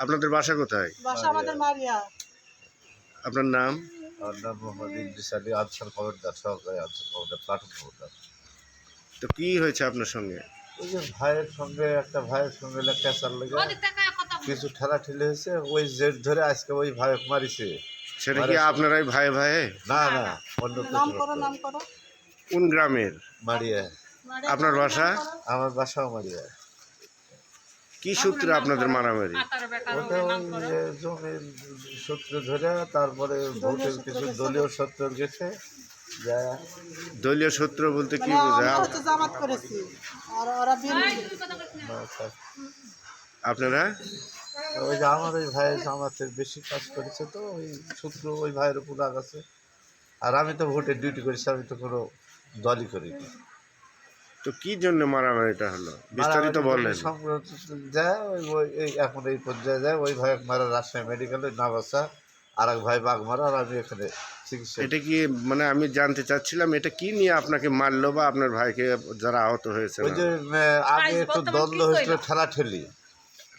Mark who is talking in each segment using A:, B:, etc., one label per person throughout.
A: আপনাদের বাসা কোথায়?
B: বাসা আমাদের মারিয়া।
A: আপনার নাম?
C: আমার নাম মোহাম্মদ ইদ্রিস আলী, আনসার কমান্ডার, সহকারী আনসার কমান্ডার, প্লাটুন কমান্ডার।
A: তো কি হয়েছে আপনার সঙ্গে?
C: ওই যে ভাইয়ের সঙ্গে ক্যাচার লেগে কিছু ঠেলাঠেলি হয়েছে, ওই জেট ধরে আজকে ওই ভাইক মারিছে।
A: সেটা কি আপনারাই ভাই ভাই?
C: না না, অন্য
B: নাম
C: কিছু
B: করো,
C: না।
B: নাম করো।
A: কোন গ্রামের?
C: মারিয়া।
A: আপনার বাসা?
C: আমার বাসাও মারিয়া।
A: কি সূত্রে আপনাদের মারামারি?
C: ওটা ওই জমির সূত্র ধরে, তারপরে ভোটের কিছু দলীয় সূত্র গেছে যা।
A: দলীয় সূত্র বলতে কি
B: মানে
A: বোঝায়?
B: আমরা হচ্ছে জামাত করেছি আর ওরা বিএনপি।
A: আপনারা?
C: ওই যে আমার ওই ভাইয়ের জামাতের বেশি কাজ করেছে, তো ওই সূত্র ওই ভাইয়ের উপর রাগ আছে। আর আমি তো ভোটের ডিউটি করেছি, আমি তো কোনো দলই করিনি।
A: তো কি জন্য মারামারিটা হলো বিস্তারিত বললেন।
C: যায় ওই এখন এই পর্যায়ে যায়, ওই ভাই মারা রাজশাহী মেডিকেলে নাবাসা, আর এক ভাই বাঘমারা, আর আমি এখানে চিকিৎসা।
A: এটা কি মানে আমি জানতে চাচ্ছিলাম এটা কি নিয়ে আপনাকে মারলো বা আপনার ভাইকে যারা আহত হয়েছে?
C: ওই যে আগে একটু দ্বন্দ্ব হয়েছিল, ঠেলাঠেলি।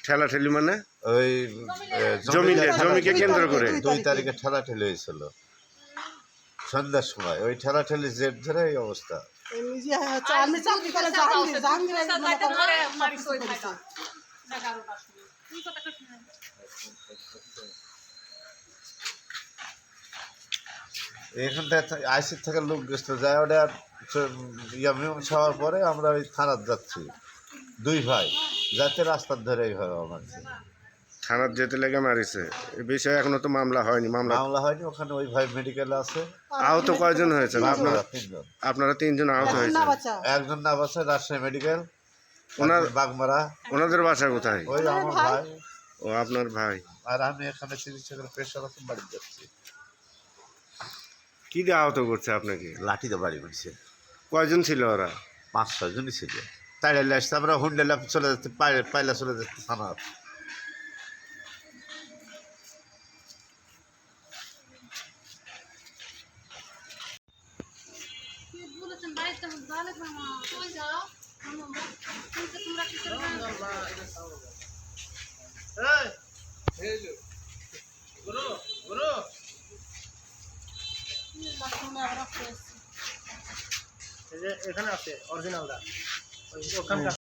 A: ঠেলাঠেলি মানে?
C: ওই
A: জমিকে কেন্দ্র করে
C: 2 তারিখে ঠেলাঠেলি হয়েছিল সন্ধ্যার সময়। ওই ঠেলাঠেলি জেট ধরে এই অবস্থা।
B: আমি চাকরি করে
C: এখান থেকে আইসির থেকে লোক গেছিল, যায় ওটা মীমাংসা হওয়ার পরে আমরা ওই থানার যাচ্ছি। 2 ভাই যাতে রাস্তার ধরে এইভাবে মারছে।
A: থানার যেতে লেগে মারিছে। এই বিষয়ে এখনো তো মামলা হয়নি।
C: মামলা হয়নি, ওখানে ওই ভাই মেডিকেলে আছে।
A: আহত কয়জন হয়েছেন?
C: আপনারা 3 জন।
A: আপনারা 3 জন আহত হয়েছেন।
C: একজন না বাসে রাজশাহী মেডিকেল,
A: ওনার
C: বাগমারা।
A: ওনাদের বাসা কোথায়?
C: ওই আমার ভাই।
A: ও আপনার ভাই।
C: আর আমি এখানে চিকিৎসা করে প্রেশার আছে, বাড়ি যাচ্ছি।
A: কি দিয়ে আহত করছে আপনাকে?
C: লাঠিতে বাড়ি করছে।
A: কয়জন ছিল ওরা?
C: 5-6 জনই ছিল। তাইলে আসতে আমরা হুন্ডেলা চলে যাচ্ছি, পাইলা চলে যাচ্ছি থানা।
B: এখানে আছে অরিজিনালটা ওখানকার।